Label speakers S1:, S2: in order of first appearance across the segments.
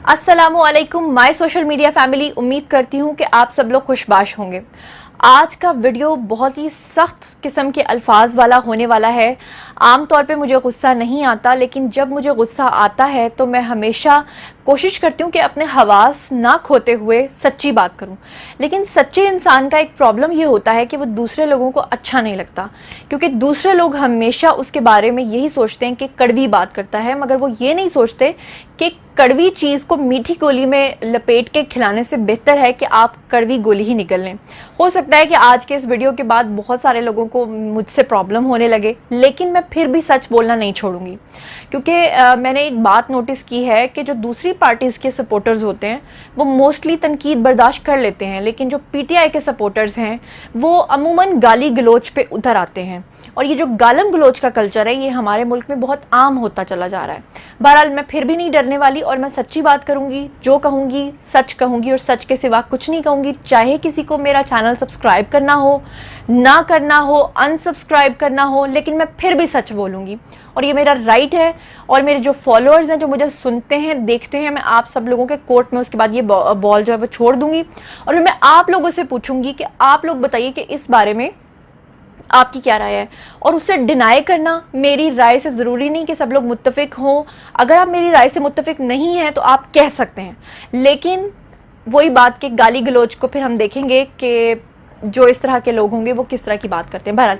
S1: अस्सलामुअलैकुम my social media family. उम्मीद करती हूँ कि आप सब लोग खुशबाश होंगे। आज का वीडियो बहुत ही सख्त किस्म के अल्फाज वाला होने वाला है। आम तौर पे मुझे गुस्सा नहीं आता, लेकिन जब मुझे गुस्सा आता है तो मैं हमेशा कोशिश करती हूँ कि अपने हवास ना खोते हुए सच्ची बात करूँ। लेकिन सच्चे इंसान का एक प्रॉब्लम ये होता है कि वो दूसरे लोगों को अच्छा नहीं लगता, क्योंकि दूसरे लोग हमेशा उसके बारे में यही सोचते हैं कि कड़वी बात करता है, मगर वो ये नहीं सोचते कि कड़वी चीज़ को मीठी गोली में लपेट के खिलाने से बेहतर है कि आप कड़वी गोली ही निकल लें। हो सकता है कि आज के इस वीडियो के बाद बहुत सारे लोगों को मुझसे प्रॉब्लम होने लगे, लेकिन मैं फिर भी सच बोलना नहीं छोड़ूंगी, क्योंकि मैंने एक बात नोटिस की है कि जो दूसरी पार्टीज़ के सपोर्टर्स होते हैं वो मोस्टली तनकीद बर्दाश्त कर लेते हैं, लेकिन जो पीटीआई के सपोर्टर्स हैं वो अमूमन गाली गलोच पे उतर आते हैं। और ये जो गालम गलोच का कल्चर है ये हमारे मुल्क में बहुत आम होता चला जा रहा है। बहरहाल मैं फिर भी नहीं डरने वाली और मैं सच्ची बात करूंगी, जो कहूंगी सच कहूंगी और सच के सिवा कुछ नहीं कहूंगी। चाहे किसी को मेरा चैनल सब्सक्राइब करना हो, ना करना हो, अनसब्सक्राइब करना हो, लेकिन मैं फिर भी सच बोलूंगी और ये मेरा राइट है। और मेरे जो फॉलोअर्स हैं, जो मुझे सुनते हैं देखते हैं, मैं आप सब लोगों के कोर्ट में उसके बाद ये बॉल जो है वो छोड़ दूंगी और फिर मैं आप लोगों से पूछूंगी कि आप लोग बताइए कि इस बारे में आपकी क्या राय है। और उससे डिनाई करना मेरी राय से ज़रूरी नहीं कि सब लोग मुत्तफिक हों। अगर आप मेरी राय से मुत्तफिक नहीं हैं तो आप कह सकते हैं, लेकिन वही बात कि गाली गलोच को फिर हम देखेंगे कि जो इस तरह के लोग होंगे वो किस तरह की बात करते हैं। बहरहाल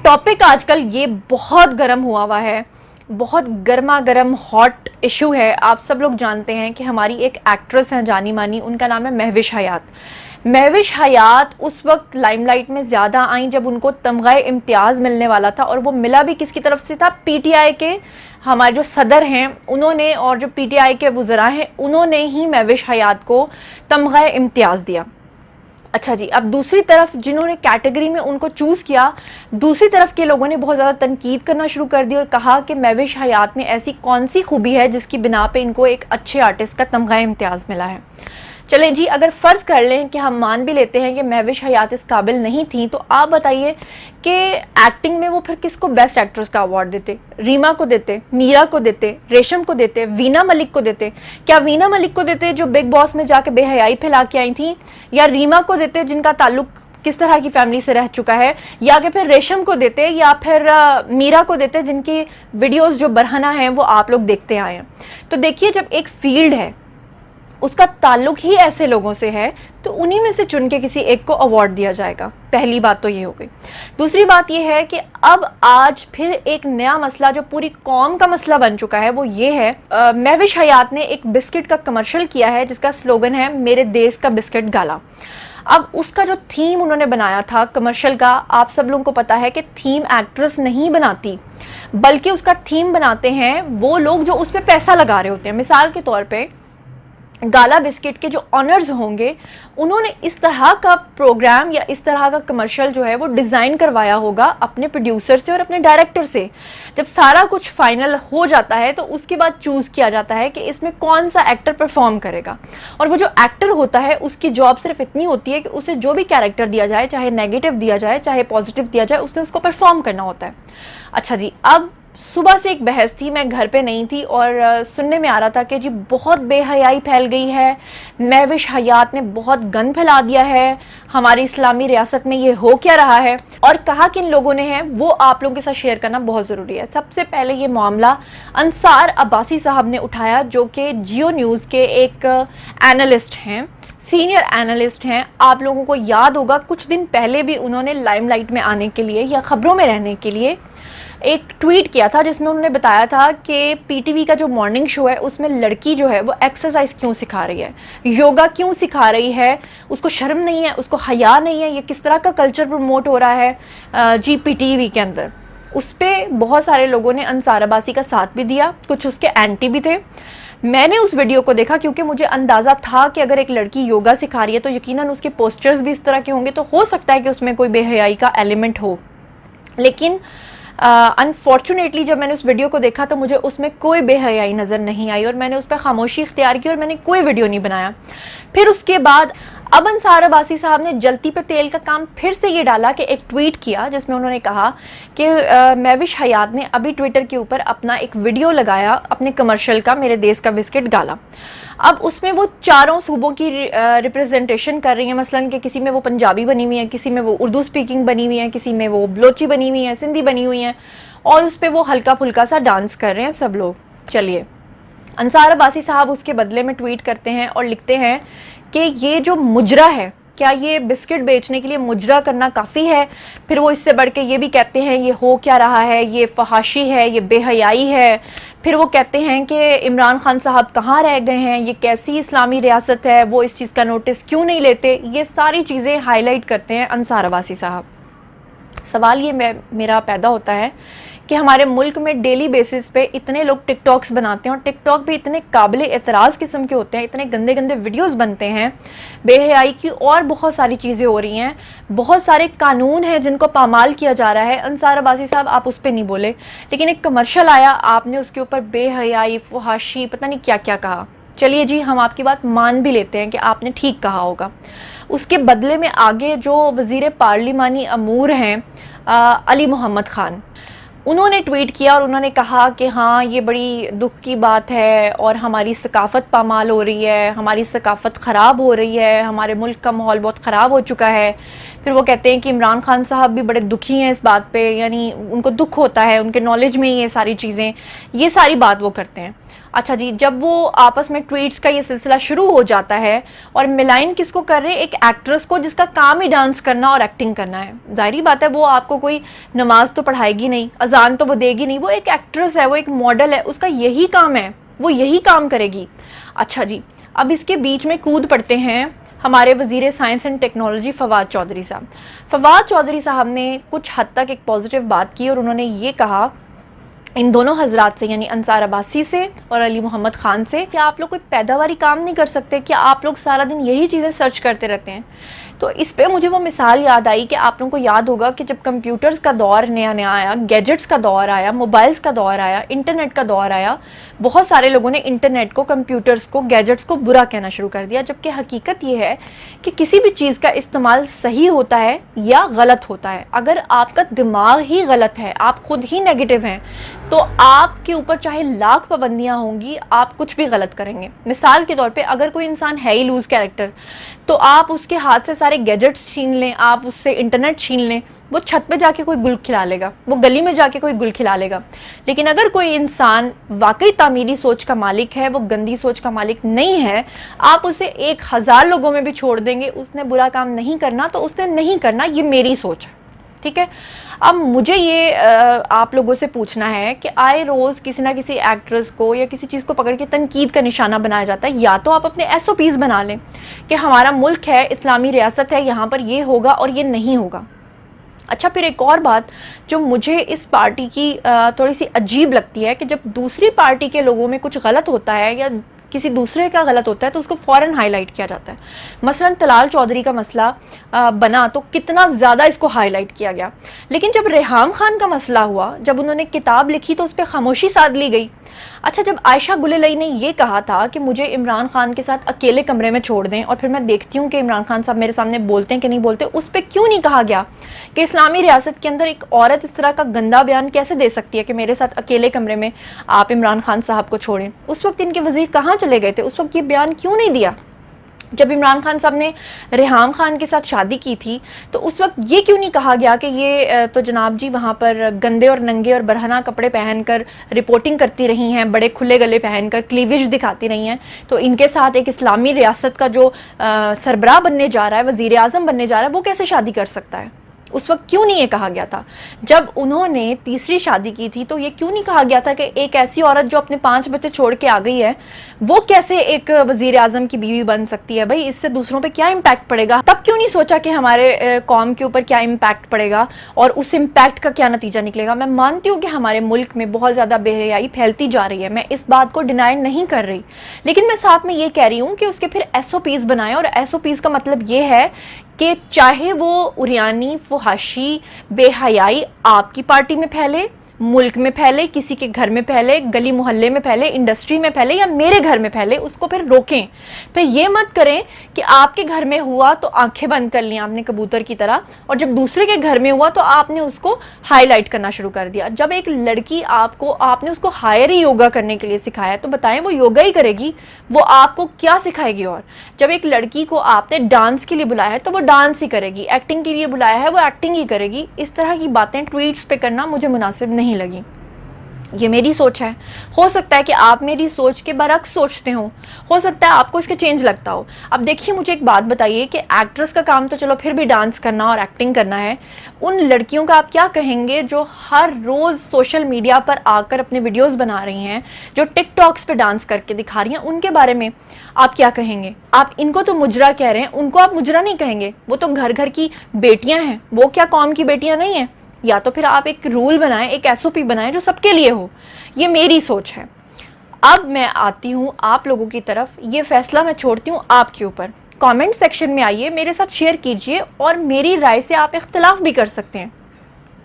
S1: टॉपिक आजकल ये बहुत गर्म हुआ है, बहुत गर्मा गर्म हॉट इशू है। आप सब लोग जानते हैं कि हमारी एक एक्ट्रेस हैं जानी मानी, उनका नाम है महविश हयात। महविश हयात उस वक्त लाइमलाइट में ज़्यादा आई जब उनको तमग़े इम्तियाज़ मिलने वाला था, और वो मिला भी किसकी तरफ से था? पीटीआई के हमारे जो सदर हैं उन्होंने, और जो पीटीआई के वज़रा हैं उन्होंने ही महविश हयात को तमग़े इम्तियाज़ दिया। अच्छा जी, अब दूसरी तरफ जिन्होंने कैटेगरी में उनको चूज़ किया, दूसरी तरफ के लोगों ने बहुत ज़्यादा तनकीद करना शुरू कर दी और कहा कि महविश हयात में ऐसी कौन सी खूबी है जिसकी बिना पे इनको एक अच्छे आर्टिस्ट का तमग़ा इम्तियाज़ मिला है। चलें जी, अगर फ़र्ज़ कर लें कि हम मान भी लेते हैं कि महविश हयात इस काबिल नहीं थी, तो आप बताइए कि एक्टिंग में वो फिर किसको बेस्ट एक्ट्रेस का अवार्ड देते? रीमा को देते, मीरा को देते, रेशम को देते, वीना मलिक को देते? क्या वीना मलिक को देते जो बिग बॉस में जाके बेहयाई फैला के आई थी, या रीमा को देते जिनका ताल्लुक किस तरह की फैमिली से रह चुका है, या कि फिर रेशम को देते, या फिर मीरा को देते जिनकी वीडियोस जो बरहना हैं वो आप लोग देखते आए हैं? तो देखिए, जब एक फील्ड है उसका ताल्लुक ही ऐसे लोगों से है तो उन्हीं में से चुन के किसी एक को अवार्ड दिया जाएगा। पहली बात तो ये हो गई। दूसरी बात ये है कि अब आज फिर एक नया मसला जो पूरी कौम का मसला बन चुका है वो ये है, महविश हयात ने एक बिस्किट का कमर्शियल किया है जिसका स्लोगन है मेरे देश का बिस्किट गाला। अब उसका जो थीम उन्होंने बनाया था कमर्शियल का, आप सब लोगों को पता है कि थीम एक्ट्रेस नहीं बनाती, बल्कि उसका थीम बनाते हैं वो लोग जो उस पर पैसा लगा रहे होते हैं। मिसाल के तौर पर गाला बिस्किट के जो ऑनर्स होंगे उन्होंने इस तरह का प्रोग्राम या इस तरह का कमर्शियल जो है वो डिज़ाइन करवाया होगा अपने प्रोड्यूसर से और अपने डायरेक्टर से। जब सारा कुछ फाइनल हो जाता है तो उसके बाद चूज़ किया जाता है कि इसमें कौन सा एक्टर परफॉर्म करेगा, और वो जो एक्टर होता है उसकी जॉब सिर्फ इतनी होती है कि उसे जो भी कैरेक्टर दिया जाए, चाहे नेगेटिव दिया जाए चाहे पॉजिटिव दिया जाए, उसने उसको परफॉर्म करना होता है। अच्छा जी, अब सुबह से एक बहस थी, मैं घर पे नहीं थी और सुनने में आ रहा था कि जी बहुत बेहयाई फैल गई है, महविश हयात ने बहुत गंद फैला दिया है, हमारी इस्लामी रियासत में ये हो क्या रहा है। और कहा किन लोगों ने है वो आप लोगों के साथ शेयर करना बहुत ज़रूरी है। सबसे पहले ये मामला अंसार अब्बासी साहब ने उठाया, जो कि जियो न्यूज़ के एक एनालिस्ट हैं, सीनियर एनालिस्ट हैं। आप लोगों को याद होगा कुछ दिन पहले भी उन्होंने लाइमलाइट में आने के लिए या ख़बरों में रहने के लिए एक ट्वीट किया था जिसमें उन्होंने बताया था कि पीटीवी का जो मॉर्निंग शो है उसमें लड़की जो है वो एक्सरसाइज क्यों सिखा रही है, योगा क्यों सिखा रही है, उसको शर्म नहीं है, उसको हया नहीं है, ये किस तरह का कल्चर प्रमोट हो रहा है जी पीटीवी के अंदर। उस पर बहुत सारे लोगों ने अंसार अब्बासी का साथ भी दिया, कुछ उसके एंटी भी थे। मैंने उस वीडियो को देखा क्योंकि मुझे अंदाज़ा था कि अगर एक लड़की योगा सिखा रही है तो यकीनन उसके पोस्चर्स भी इस तरह के होंगे, तो हो सकता है कि उसमें कोई बेहयाई का एलिमेंट हो। लेकिन अनफॉर्चुनेटली जब मैंने उस वीडियो को देखा तो मुझे उसमें कोई बेहयाई नज़र नहीं आई और मैंने उस पर खामोशी इख्तियार की और मैंने कोई वीडियो नहीं बनाया। फिर उसके बाद अब अंसार अब्बासी साहब ने जलती पे तेल का काम फिर से ये डाला कि एक ट्वीट किया जिसमें उन्होंने कहा कि महविश हयात ने अभी ट्विटर के ऊपर अपना एक वीडियो लगाया अपने कमर्शियल का, मेरे देश का बिस्किट गाला। अब उसमें वो चारों सूबों की रिप्रेजेंटेशन कर रही हैं, मसलन कि किसी में वो पंजाबी बनी हुई है, किसी में वो उर्दू स्पीकिंग बनी हुई है, किसी में वो बलोची बनी हुई है, सिंधी बनी हुई है, और उस पर वो हल्का फुल्का सा डांस कर रहे हैं सब लोग। चलिए, अंसार अब्बासी साहब उसके बदले में ट्वीट करते हैं और लिखते हैं कि ये जो मुजरा है, क्या ये बिस्किट बेचने के लिए मुजरा करना काफ़ी है? फिर वो इससे बढ़ के ये भी कहते हैं ये हो क्या रहा है, ये फहाशी है, ये बेहयाई है। फिर वो कहते हैं कि इमरान खान साहब कहाँ रह गए हैं, ये कैसी इस्लामी रियासत है, वो इस चीज़ का नोटिस क्यों नहीं लेते। ये सारी चीज़ें हाईलाइट करते हैं अंसार अब्बासी साहब। सवाल ये मेरा पैदा होता है कि हमारे मुल्क में डेली बेसिस पे इतने लोग टिकटॉक्स बनाते हैं और टिकटॉक भी इतने काबिल एतराज़ किस्म के होते हैं, इतने गंदे गंदे वीडियोस बनते हैं, बेहयाई की और बहुत सारी चीज़ें हो रही हैं, बहुत सारे कानून हैं जिनको पामाल किया जा रहा है। अंसार अब्बासी साहब आप उस पर नहीं बोले, लेकिन एक कमर्शियल आया, आपने उसके ऊपर बेहयाई, फहाशी, पता नहीं क्या क्या कहा। चलिए जी, हम आपकी बात मान भी लेते हैं कि आपने ठीक कहा होगा। उसके बदले में आगे जो वज़ीर पार्लिमानी अमूर हैं अली मोहम्मद ख़ान, उन्होंने ट्वीट किया और उन्होंने कहा कि हाँ, ये बड़ी दुख की बात है और हमारी सकाफ़त पामाल हो रही है, हमारी सकाफ़त ख़राब हो रही है, हमारे मुल्क का माहौल बहुत ख़राब हो चुका है। फिर वो कहते हैं कि इमरान खान साहब भी बड़े दुखी हैं इस बात पे, यानी उनको दुख होता है, उनके नॉलेज में ये सारी चीज़ें, ये सारी बात वो करते हैं। अच्छा जी, जब वो आपस में ट्वीट्स का ये सिलसिला शुरू हो जाता है और मिलाइन किसको कर रहे हैं, एक एक्ट्रेस को जिसका काम ही डांस करना और एक्टिंग करना है। जाहिर बात है वो आपको कोई नमाज तो पढ़ाएगी नहीं, अजान तो वो देगी नहीं, वो एक एक्ट्रेस है, वो एक मॉडल है, उसका यही काम है, वो यही काम करेगी। अच्छा जी, अब इसके बीच में कूद पड़ते हैं हमारे वज़ीर science and technology Fawad Chaudhry साहब। फवाद चौधरी साहब ने कुछ हद तक एक पॉजिटिव बात की और उन्होंने ये कहा इन दोनों हजरात से, यानी अंसार अब्बासी से और अली मोहम्मद ख़ान से, क्या आप लोग कोई पैदावारी काम नहीं कर सकते? क्या आप लोग सारा दिन यही चीज़ें सर्च करते रहते हैं? तो इस पे मुझे वो मिसाल याद आई कि आप लोगों को याद होगा कि जब कंप्यूटर्स का दौर नया नया आया, गैजेट्स का दौर आया, मोबाइल्स का दौर आया, इंटरनेट का दौर आया, बहुत सारे लोगों ने इंटरनेट को, कंप्यूटर्स को, गैजेट्स को बुरा कहना शुरू कर दिया, जबकि हकीकत ये है कि किसी भी चीज़ का इस्तेमाल सही होता है या गलत होता है। अगर आपका दिमाग ही गलत है, आप खुद ही नेगेटिव हैं, तो आपके ऊपर चाहे लाख पाबंदियाँ होंगी, आप कुछ भी गलत करेंगे। मिसाल के तौर पे अगर कोई इंसान है ही लूज़ कैरेक्टर, तो आप उसके हाथ से सारे गैजेट्स छीन लें, आप उससे इंटरनेट छीन लें, वो छत पे जाके कोई गुल खिला लेगा, वो गली में जाके कोई गुल खिला लेगा। लेकिन अगर कोई इंसान वाकई तामीरी सोच का मालिक है, वो गंदी सोच का मालिक नहीं है, आप उसे 1000 लोगों में भी छोड़ देंगे, उसने बुरा काम नहीं करना तो उसने नहीं करना, ये मेरी सोच है, ठीक है। अब मुझे ये आप लोगों से पूछना है कि आए रोज़ किसी ना किसी एक्ट्रेस को या किसी चीज़ को पकड़ के तनकीद का निशाना बनाया जाता है। या तो आप अपने SOPs बना लें कि हमारा मुल्क है, इस्लामी रियासत है, यहाँ पर ये होगा और ये नहीं होगा। अच्छा, फिर एक और बात जो मुझे इस पार्टी की थोड़ी सी अजीब लगती है कि जब दूसरी पार्टी के लोगों में कुछ गलत होता है या किसी दूसरे का गलत होता है तो उसको फ़ौरन हाईलाइट किया जाता है। मसलन तलाल चौधरी का मसला बना तो कितना ज़्यादा इसको हाईलाइट किया गया, लेकिन जब रेहाम खान का मसला हुआ, जब उन्होंने किताब लिखी तो उस पर खामोशी साध ली गई। अच्छा, जब आयशा गुलेलई ने ये कहा था कि मुझे इमरान खान के साथ अकेले कमरे में छोड़ दें और फिर मैं देखती हूँ कि इमरान खान साहब मेरे सामने बोलते हैं कि नहीं बोलते, उस पर क्यों नहीं कहा गया कि इस्लामी रियासत के अंदर एक औरत इस तरह का गंदा बयान कैसे दे सकती है कि मेरे साथ अकेले कमरे में आप इमरान खान साहब को छोड़ें? उस वक्त इनके वज़ीर कहाँ चले गए थे? उस वक्त ये बयान क्यों नहीं दिया? जब इमरान खान साहब ने रेहाम खान के साथ शादी की थी तो उस वक्त ये क्यों नहीं कहा गया कि ये तो जनाब जी वहाँ पर गंदे और नंगे और बरहना कपड़े पहनकर रिपोर्टिंग करती रही हैं, बड़े खुले गले पहनकर क्लीवेज दिखाती रही हैं, तो इनके साथ एक इस्लामी रियासत का जो सरबराह बनने जा रहा है, वज़ीर आज़म बनने जा रहा है, वो कैसे शादी कर सकता है? उस वक्त क्यों नहीं ये कहा गया था? जब उन्होंने तीसरी शादी की थी तो ये क्यों नहीं कहा गया था कि एक ऐसी औरत जो अपने 5 बच्चे छोड़ के आ गई है वो कैसे एक वज़ीर आज़म की बीवी बन सकती है? भाई, इससे दूसरों पे क्या इम्पैक्ट पड़ेगा? तब क्यों नहीं सोचा कि हमारे कौम के ऊपर क्या इम्पैक्ट पड़ेगा और उस इम्पैक्ट का क्या नतीजा निकलेगा? मैं मानती हूँ कि हमारे मुल्क में बहुत ज़्यादा बेहयाई फैलती जा रही है, मैं इस बात को डिनाई नहीं कर रही, लेकिन मैं साथ में ये कह रही हूँ कि उसके फिर SOPs बनाएं। और SOPs का मतलब ये है कि चाहे वो उरियानी, फुहाशी, बेहयाई आपकी पार्टी में फैले, मुल्क में फैले, किसी के घर में फैले, गली मोहल्ले में फैले, इंडस्ट्री में फैले या मेरे घर में फैले, उसको फिर रोकें। फिर ये मत करें कि आपके घर में हुआ तो आंखें बंद कर ली आपने कबूतर की तरह, और जब दूसरे के घर में हुआ तो आपने उसको हाईलाइट करना शुरू कर दिया। जब एक लड़की आपने उसको हायर ही योगा करने के लिए सिखाया तो बताएं वो योगा ही करेगी, वो आपको क्या सिखाएगी? और जब एक लड़की को आपने डांस के लिए बुलाया है तो वो डांस ही करेगी, एक्टिंग के लिए बुलाया है वो एक्टिंग ही करेगी। इस तरह की बातें ट्वीट्स पे करना मुझे मुनासिब नहीं लगी। ये मेरी सोच है, हो सकता है कि आप मेरी सोच के बरक्स सोचते हो सकता है आपको इसके चेंज लगता हो। अब देखिए, मुझे एक बात बताइए कि एक्ट्रेस का काम तो चलो फिर भी डांस करना और एक्टिंग करना है, उन लड़कियों का आप क्या कहेंगे जो हर रोज़ सोशल मीडिया पर आकर अपने वीडियोस बना रही हैं, जो टिकटॉक्स पे डांस करके दिखा रही हैं, उनके बारे में आप क्या कहेंगे? आप इनको तो मुजरा कह रहे हैं, उनको आप मुजरा नहीं कहेंगे, वो तो घर घर की बेटियां हैं, वो क्या कौम की बेटियां नहीं हैं? या तो फिर आप एक रूल बनाएं, एक एसओपी बनाएं जो सबके लिए हो। ये मेरी सोच है। अब मैं आती हूँ आप लोगों की तरफ, ये फैसला मैं छोड़ती हूँ आपके ऊपर। कमेंट सेक्शन में आइए, मेरे साथ शेयर कीजिए और मेरी राय से आप इख्तिलाफ भी कर सकते हैं।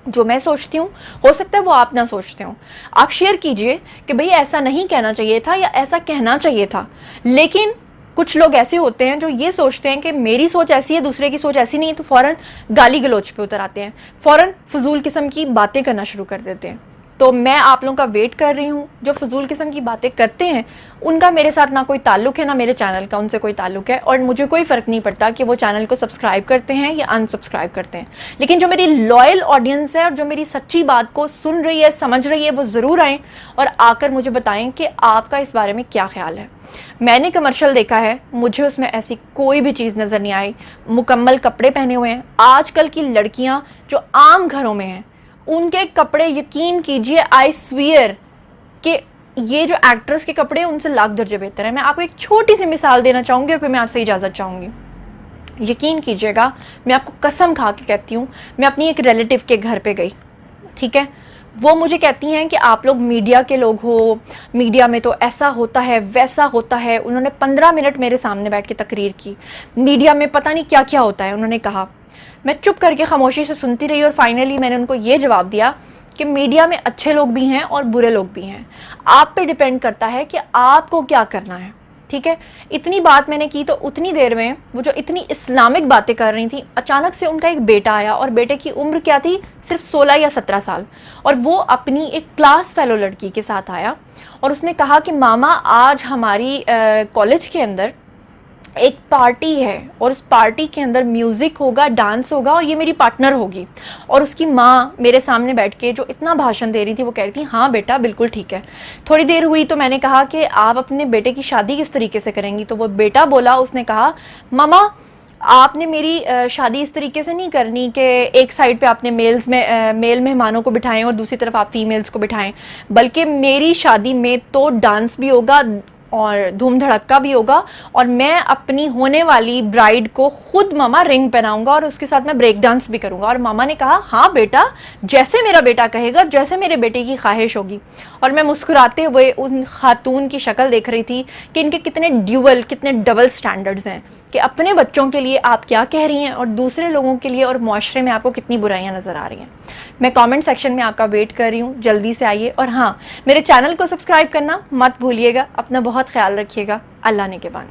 S1: जो मैं सोचती हूँ हो सकता है वो आप ना सोचते हो। आप शेयर कीजिए कि भाई ऐसा नहीं कहना चाहिए था या ऐसा कहना चाहिए था। लेकिन कुछ लोग ऐसे होते हैं जो ये सोचते हैं कि मेरी सोच ऐसी है, दूसरे की सोच ऐसी नहीं है, तो फ़ौरन गाली गलौच पे उतर आते हैं, फ़ौरन फजूल किस्म की बातें करना शुरू कर देते हैं। तो मैं आप लोगों का वेट कर रही हूँ। जो फजूल किस्म की बातें करते हैं उनका मेरे साथ ना कोई ताल्लुक है, ना मेरे चैनल का उनसे कोई ताल्लुक है, और मुझे कोई फ़र्क नहीं पड़ता कि वो चैनल को सब्सक्राइब करते हैं या अनसब्सक्राइब करते हैं। लेकिन जो मेरी लॉयल ऑडियंस है और जो मेरी सच्ची बात को सुन रही है, समझ रही है, वो ज़रूर आएँ और आकर मुझे बताएं कि आपका इस बारे में क्या ख्याल है। मैंने कमर्शियल देखा है, मुझे उसमें ऐसी कोई भी चीज़ नज़र नहीं आई। मुकम्मल कपड़े पहने हुए हैं। आजकल की लड़कियां जो आम घरों में हैं उनके कपड़े, यकीन कीजिए, आई स्वीयर कि ये जो एक्ट्रेस के कपड़े हैं उनसे लाख दर्जे बेहतर है। मैं आपको एक छोटी सी मिसाल देना चाहूँगी और फिर मैं आपसे इजाज़त चाहूँगी। यकीन कीजिएगा, मैं आपको कसम खा के कहती हूँ, मैं अपनी एक रिलेटिव के घर पे गई, ठीक है, वो मुझे कहती हैं कि आप लोग मीडिया के लोग हो, मीडिया में तो ऐसा होता है वैसा होता है। उन्होंने 15 मिनट मेरे सामने बैठ के तकरीर की, मीडिया में पता नहीं क्या क्या होता है उन्होंने कहा। मैं चुप करके खामोशी से सुनती रही और फाइनली मैंने उनको ये जवाब दिया कि मीडिया में अच्छे लोग भी हैं और बुरे लोग भी हैं, आप पे डिपेंड करता है कि आपको क्या करना है, ठीक है। इतनी बात मैंने की तो उतनी देर में वो जो इतनी इस्लामिक बातें कर रही थी, अचानक से उनका एक बेटा आया और बेटे की उम्र क्या थी, सिर्फ 16 या 17 साल, और वो अपनी एक क्लास फेलो लड़की के साथ आया और उसने कहा कि मामा आज हमारी कॉलेज के अंदर एक पार्टी है और उस पार्टी के अंदर म्यूज़िक होगा, डांस होगा और ये मेरी पार्टनर होगी। और उसकी माँ मेरे सामने बैठ के जो इतना भाषण दे रही थी वो कह रही थी हाँ बेटा बिल्कुल ठीक है। थोड़ी देर हुई तो मैंने कहा कि आप अपने बेटे की शादी किस तरीके से करेंगी? तो वो बेटा बोला, उसने कहा मामा आपने मेरी शादी इस तरीके से नहीं करनी कि एक साइड पे आपने मेल मेहमानों को बिठाएं और दूसरी तरफ आप फीमेल्स को बिठाएं, बल्कि मेरी शादी में तो डांस भी होगा और धूम धड़क्का भी होगा और मैं अपनी होने वाली ब्राइड को खुद मामा रिंग पहनाऊंगा और उसके साथ मैं ब्रेक डांस भी करूंगा। और मामा ने कहा हाँ बेटा, जैसे मेरा बेटा कहेगा, जैसे मेरे बेटे की ख्वाहिश होगी। और मैं मुस्कुराते हुए उन खातून की शक्ल देख रही थी कि इनके कितने ड्यूअल, कितने डबल स्टैंडर्ड्स हैं कि अपने बच्चों के लिए आप क्या कह रही हैं और दूसरे लोगों के लिए और मुआशरे में आपको कितनी बुराइयां नज़र आ रही हैं। मैं कमेंट सेक्शन में आपका वेट कर रही हूँ, जल्दी से आइए और हाँ, मेरे चैनल को सब्सक्राइब करना मत भूलिएगा। अपना बहुत ख्याल रखिएगा। अल्लाह ने के बान।